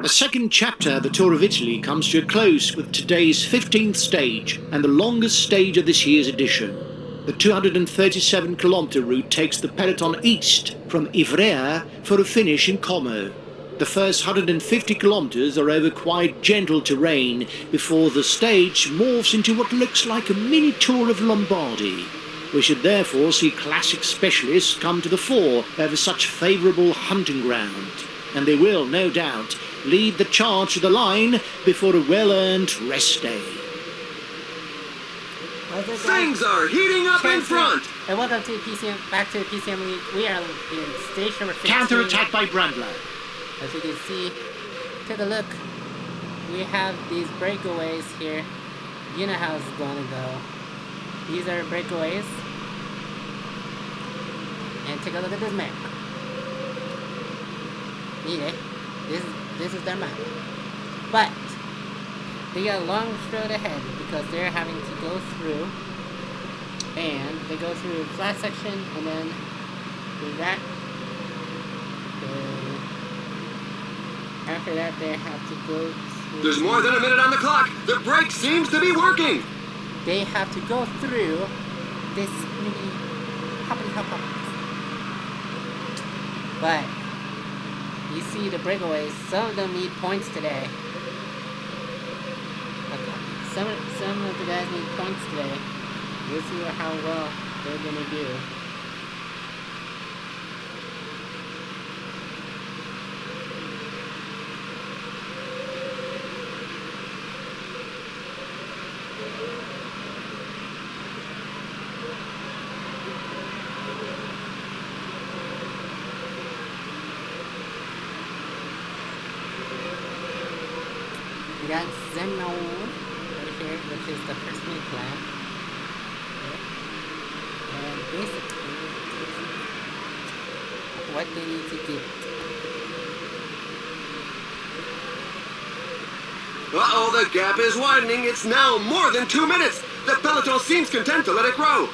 The second chapter of the Tour of Italy comes to a close with today's 15th stage and the longest stage of this year's edition. The 237-kilometre route takes the peloton east from Ivrea for a finish in Como. The first 150 kilometres are over quite gentle terrain before the stage morphs into what looks like a mini tour of Lombardy. We should therefore see classic specialists come to the fore over such favourable hunting ground. And they will, no doubt, lead the charge to the line before a well-earned rest day. Things are heating up in front! And welcome to PCM, back to the PCM League. We are in stage number 15. Counter-attack by Brandler. As you can see, take a look. We have these breakaways here. You know how it's gonna go. These are breakaways. And take a look at this map. Yeah, this is their map. But they got a long road ahead because they're having to go through, and they go through a flat section, and then do that. After that, they have to go through. There's more than a minute on the clock. The brake seems to be working. They have to go through this mini hoppity hop hop. But you see the breakaways, some of them need points today. Okay. Some of the guys need points today. We'll see how well they're gonna do. We got Zeno right here, which is the first mini plan. Okay. And basically, what they need to get. Uh-oh, the gap is widening. It's now more than 2 minutes. The peloton seems content to let it grow.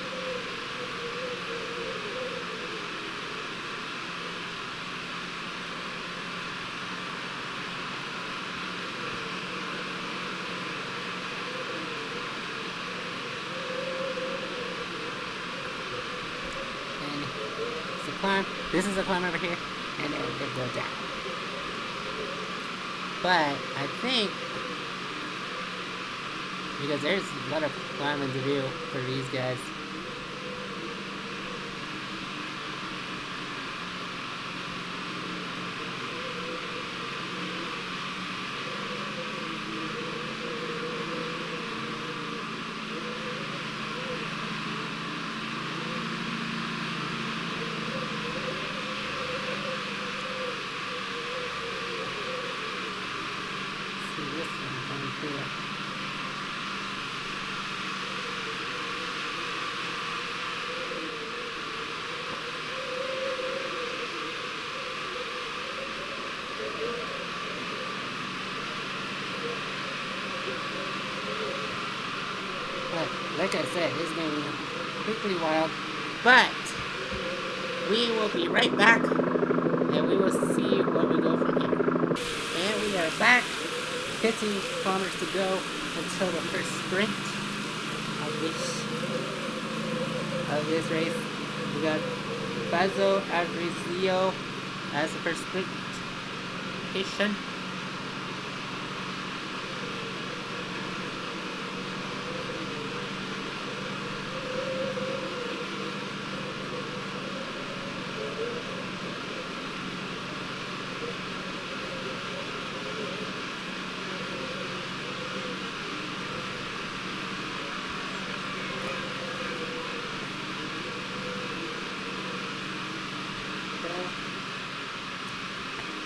Climb. This is a climb over here, and then they go down. But I think because there's a lot of climbing to do for these guys. But like I said, it's going to be quickly wild. But we will be right back, and we will see where we go from here. And we are back. 15 kilometers to go until the first sprint of this race. We got Bazo Abrizio as the first sprint. Haitian.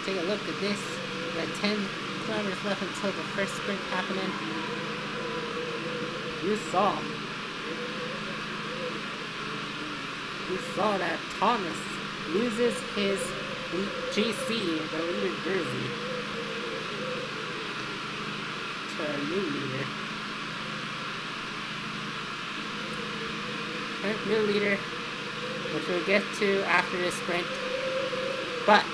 Take a look at this. We got 10 kilometers left until the first sprint happening. You saw that Thomas loses his GC, the leader jersey, to a new leader. New leader, which we'll get to after this sprint. But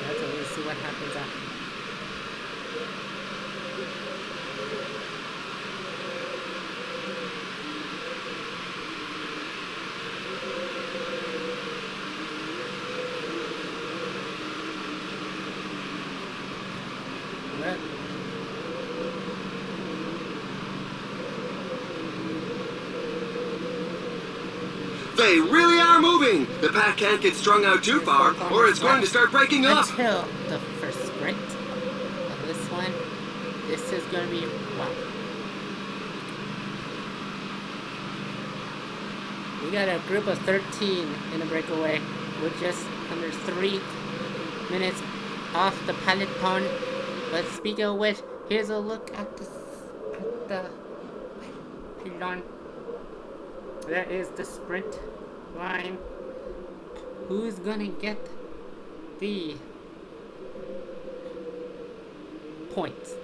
that's what we see what happens after. What? They really are moving! The pack can't get strung out too far, or it's going to start breaking up! Until the first sprint of this one. This is going to be wow. We got a group of 13 in a breakaway. We're just under 3 minutes off the peloton. But speaking of which, here's a look at the peloton. That is the sprint line. Who's gonna get the points?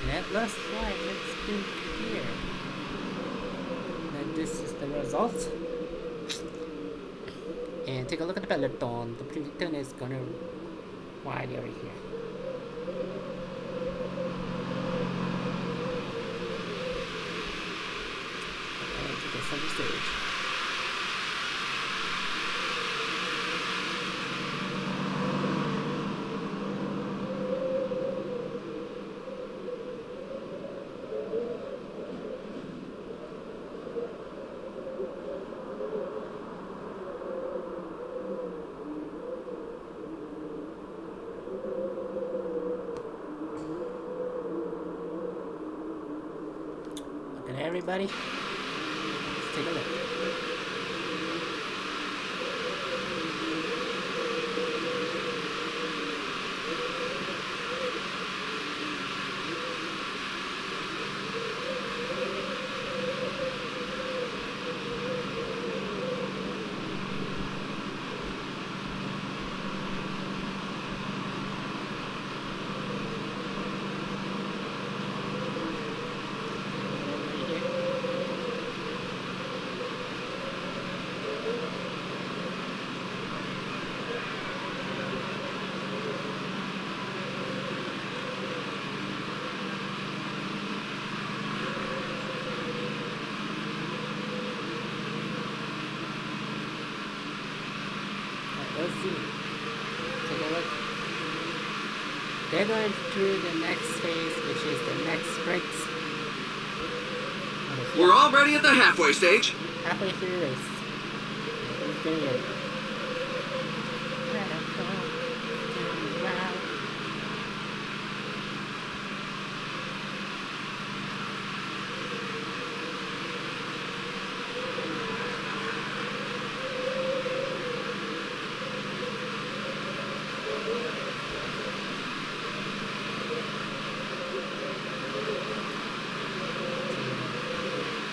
And it looks like it's been clear that this is the result. And take a look at the peloton. The peloton is gonna ride over here. On the stage. Look at everybody. Take a look. Let's see. Take a look. They're going through the next phase, which is the next sprint. We're already at the halfway stage. Halfway through the race. Who's gonna get it?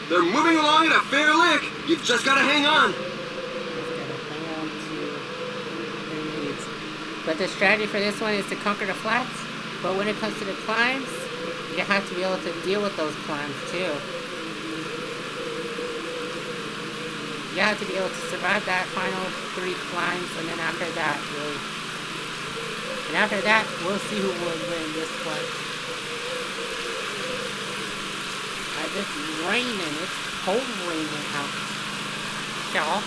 They're moving along at a fair lick. You've just got to hang on. But the strategy for this one is to conquer the flats. But when it comes to the climbs, you have to be able to deal with those climbs too. You have to be able to survive that final 3 climbs, and then after that, we'll see who will win this one. It's raining. It's cold raining out. Y'all.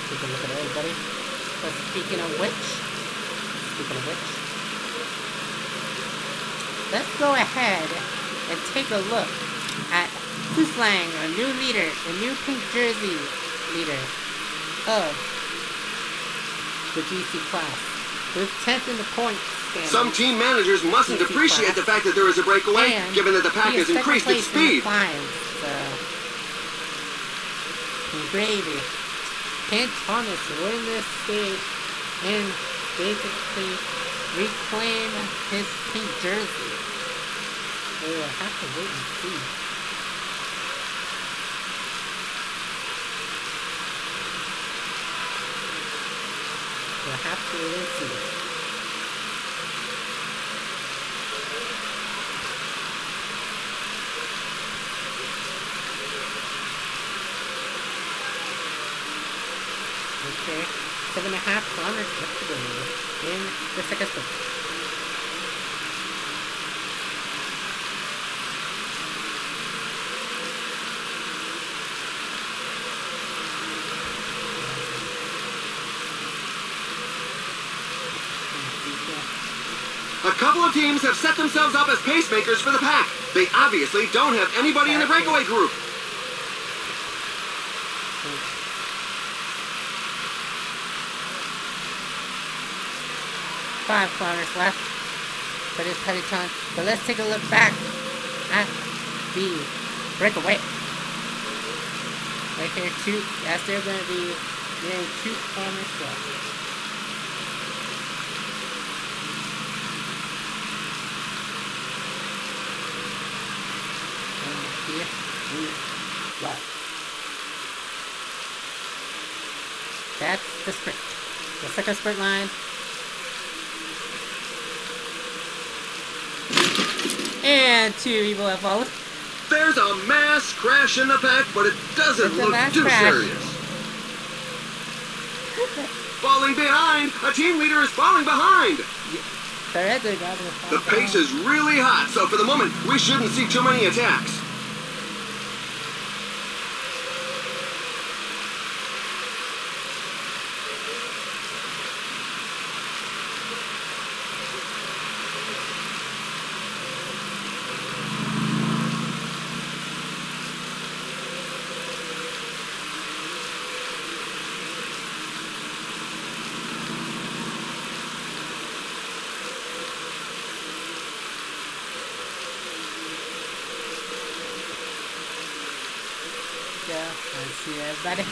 Take a look at everybody. But speaking of which, let's go ahead and take a look at Fuslang, a new leader, the new pink jersey leader of the GC class. With 10th in the points standing. Some team managers mustn't appreciate the fact that there is a breakaway, given that the pack has increased its speed. Gravy. Ken Thomas win this stage and basically reclaim his pink jersey. We'll have to wait and see. We'll have to wait and see. Okay, 7.5 kilometers left to go in the second sprint. A couple of teams have set themselves up as pacemakers for the pack. They obviously don't have anybody in the breakaway group. Five kilometers left for this peloton. But let's take a look back at the breakaway. Right here, that's they're going to be nearing 2 kilometers left. Here we go. That's the sprint. The second sprint line. And 2 people have followed. There's a mass crash in the pack, but it doesn't look too serious. Falling behind! A team leader is falling behind! The pace is really hot, so for the moment, we shouldn't see too many attacks. Let's see everybody.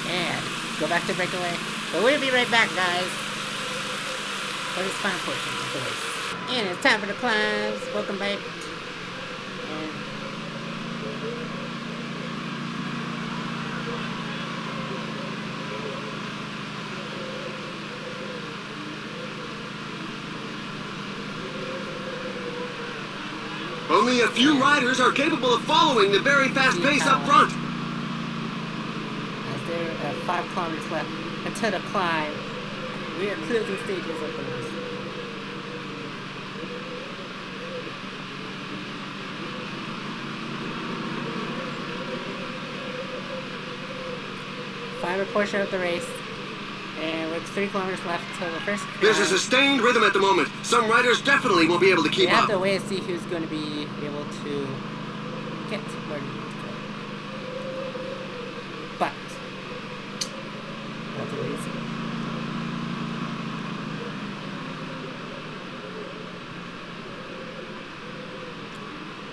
And go back to breakaway. But we'll be right back, guys, for this final portion of the race. And it's time for the climbs. Welcome back. And only a few riders are capable of following the very fast pace up front. As there are 5 kilometers left until the climb, we are closing stages of the race. Final portion of the race, and with 3 kilometers left till the first climb. There's a sustained rhythm at the moment. Some riders definitely won't be able to keep We have up. to wait and see who's going to be able to get where they need to go. But that's a reason.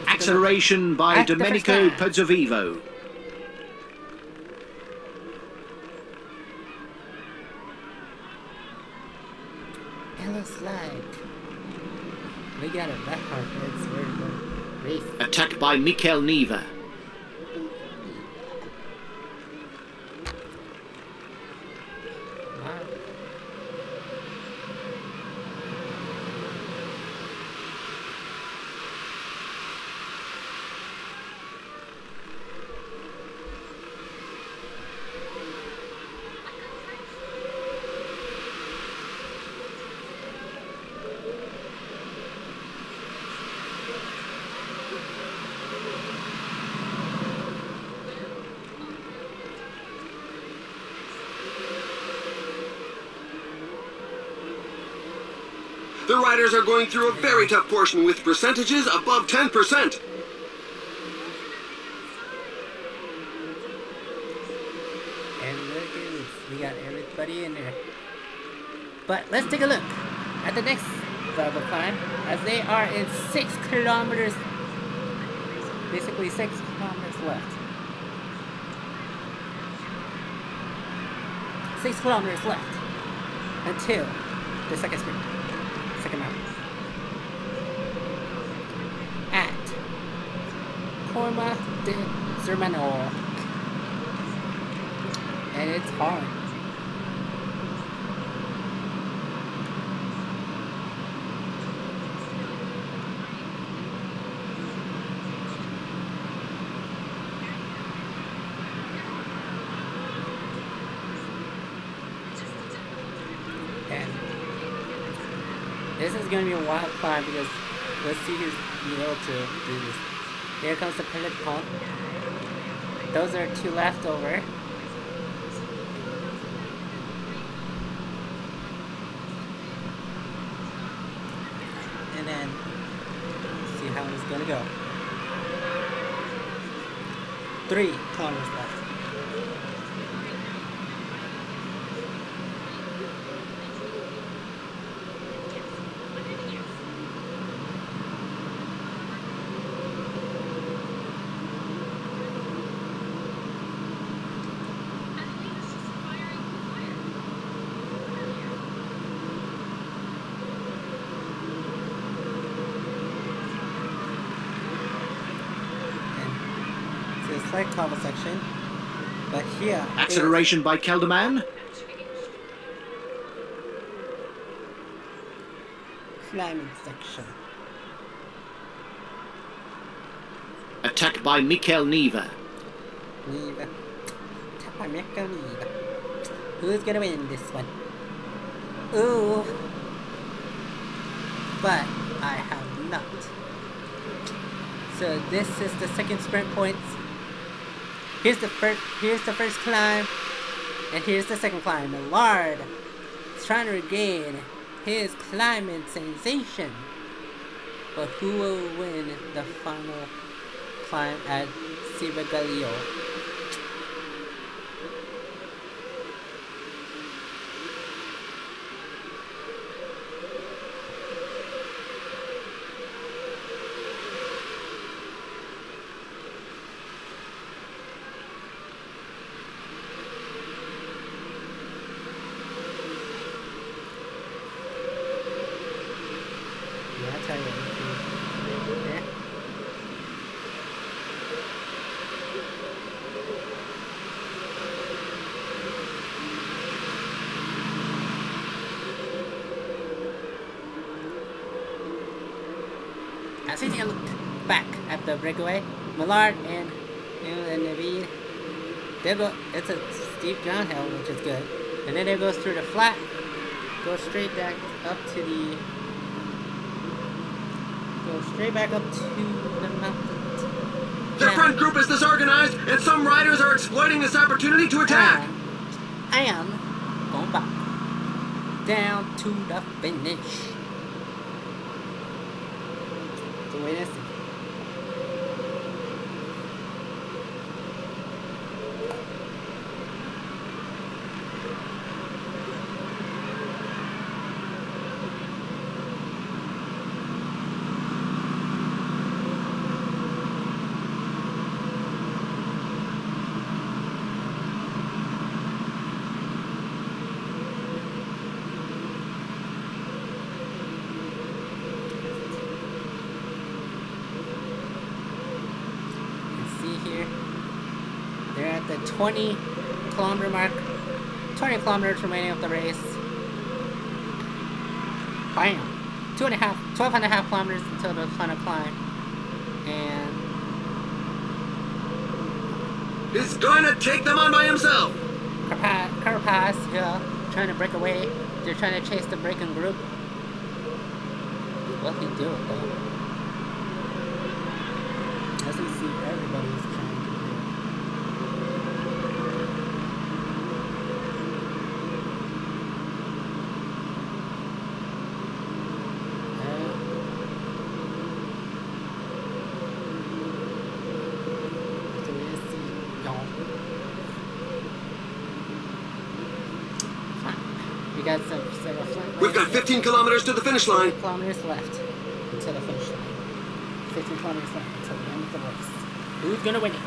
Acceleration by At the first Domenico time. Pozzovivo. It looks like we got a back hard heads. We're going to race. Attacked by Mikel Neva. Wow. The riders are going through a very tough portion with percentages above 10%. And look at this. We got everybody in there. But let's take a look at the next viable climb, as they are in 6 kilometers. Basically 6 kilometers left. 6 kilometers left until the second sprint. Second mountain. At Corma de Zermanol. And it's hard. This is gonna be a wild climb because let's see who's able to do this. Here comes the peloton. Those are 2 left over. And then see how it's gonna go. 3 kilometers left. Slight cobble section, but here Acceleration by Kelderman. climbing section. Attack by Mikel Neva. Neva. Tap by Mikel Neva. Who's gonna win this one? Ooh. But I have not. So this is the second sprint points. Here's the first climb, and here's the second climb. Millard is trying to regain his climbing sensation. But who will win the final climb at Cibagalillo? As I look back at the breakaway, Millard and Naveed, they go. It's a steep downhill, which is good, and then it goes through the flat, goes straight back up to the, mountain. Their front group is disorganized, and some riders are exploiting this opportunity to attack. I am going back down to the finish. So wait a second. They're at the 20 kilometer mark. 20 kilometers remaining of the race. Bam! 12 and a half kilometers until the final climb. And He's going to take them on by himself. Carapaz, yeah, trying to break away. They're trying to chase the breaking group. What'll he do it though? As we see, everybody's trying to do it. We got several flat. We've got 15 kilometers to the finish line. 15 kilometers left until the finish line. 15 kilometers left until the end of the race. Who's gonna win it?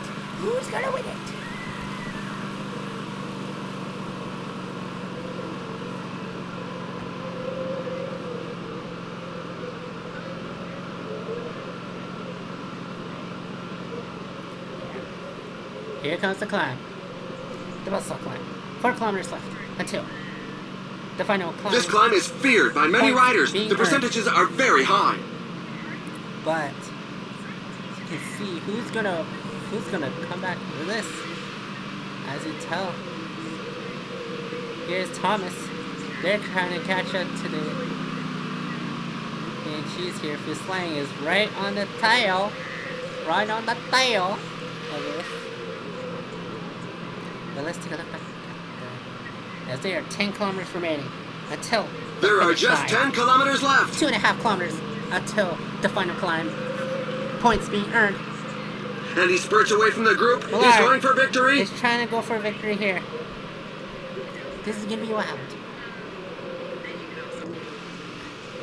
Who's gonna win it? Here comes the climb. The buzzsaw climb. 4 kilometers left until the final climb. This climb is feared by many riders. The percentages are very high. But you can see who's gonna come back with this. As you tell. Here's Thomas. They're trying to catch up to the And she's here. Fuslang is right on the tail. Right on the tail of this. But let's take a look back. As there are 10 kilometers remaining until There are just 10 kilometers left. 2.5 kilometers until the final climb. Points being earned. And he spurts away from the group. He's Millard going for victory. He's trying to go for victory here. This is gonna be wild.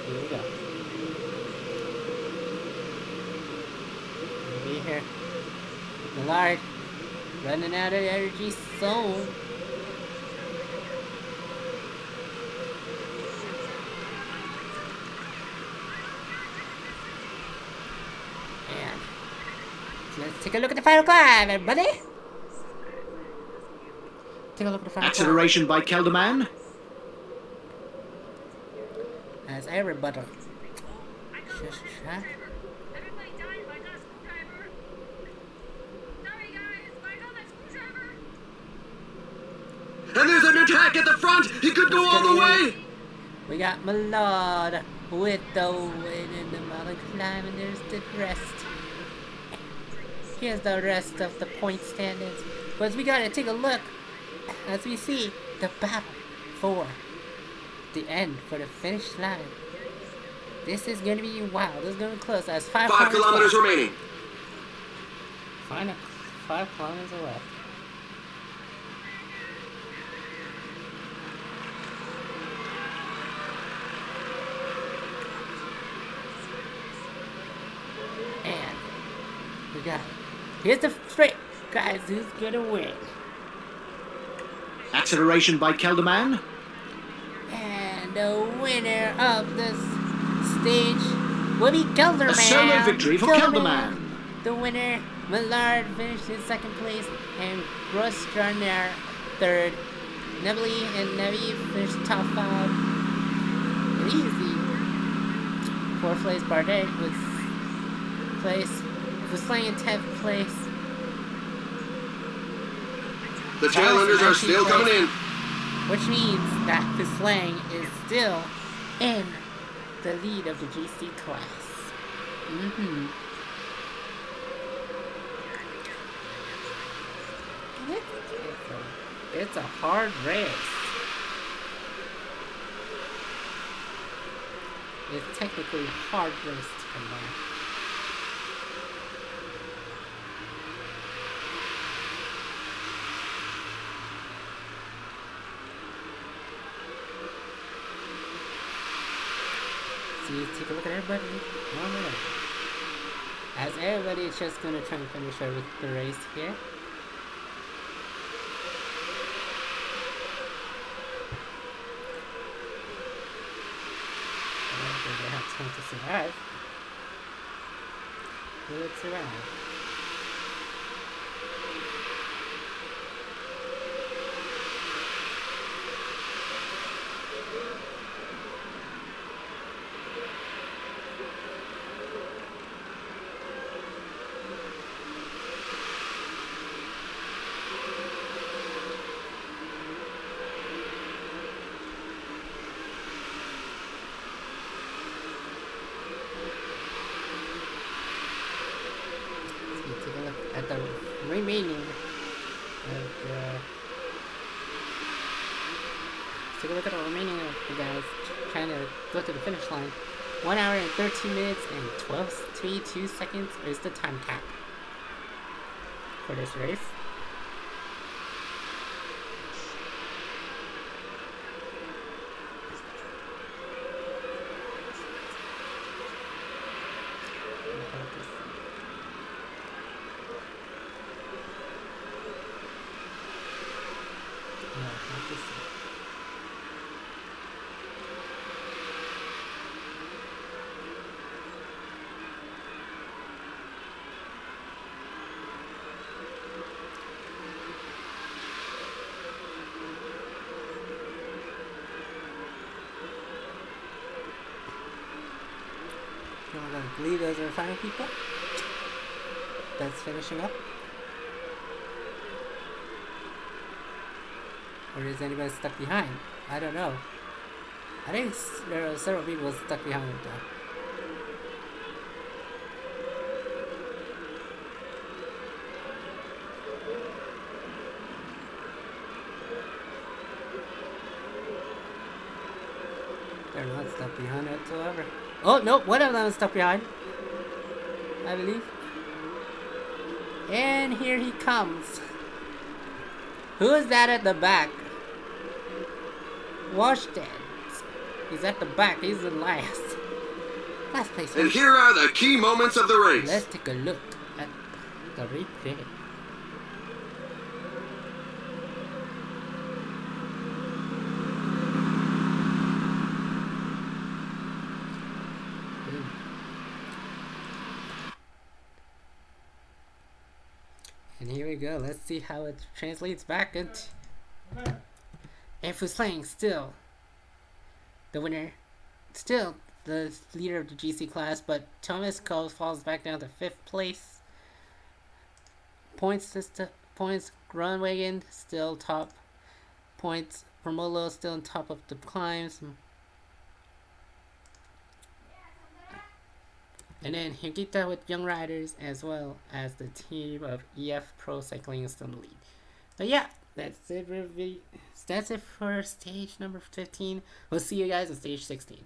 Here we go. We'll be here. Millard running out of energy soon. And let's take a look at the final climb, everybody. Take a look at the final Acceleration by Kelderman. climb. As everybody. And there's an attack at the front. He could go all the way. We got Millard with the win in the mountain climb, and there's the rest. Here's the rest of the point standings. But we gotta take a look as we see the battle for the end, for the finish line. This is gonna be wild. This is gonna be close. As 5 kilometers remaining. 5 kilometers away. And we got it. Here's the straight. Guys, who's gonna win? Acceleration by Kelderman. And the winner of this stage will be Kelderman. A solo victory for Kelderman. The winner, Millard, finished in second place, and Russ Garner third. Nebly and Nevi finished top 5. Easy. Fourth place, Bardet was playing in 10th place. The challengers are still coming in. Which means that Fuslang is still in the lead of the GC class. It's a hard race. It's technically a hard race to come by. See, take a look at everybody. One minute. As everybody is just gonna try and finish with the race here. I don't think they have time to survive. Who would survive? At the remaining of the... Take a look at the remaining of the guys trying to go to the finish line. 1 hour and 13 minutes and 12.32 seconds is the time cap for this race. I believe those are 5 people that's finishing up. Or is anybody stuck behind? I don't know. I think there are several people stuck behind though. stuck behind whatsoever. Oh, no, one of them is stuck behind, I believe. And here he comes. Who is that at the back? Washington. He's at the back. He's the last. Last place. And here are the key moments of the race. Let's take a look at the replay. And here we go. Let's see how it translates back into. And Fuslang still the winner, still the leader of the GC class, but Thomas Cole falls back down to 5th place. Points, Grunwagen still top. Points, Promolo still on top of the climbs. And then Higita with Young Riders, as well as the team of EF Pro Cycling is still in the lead. But yeah, that's it for stage number 15. We'll see you guys on stage 16.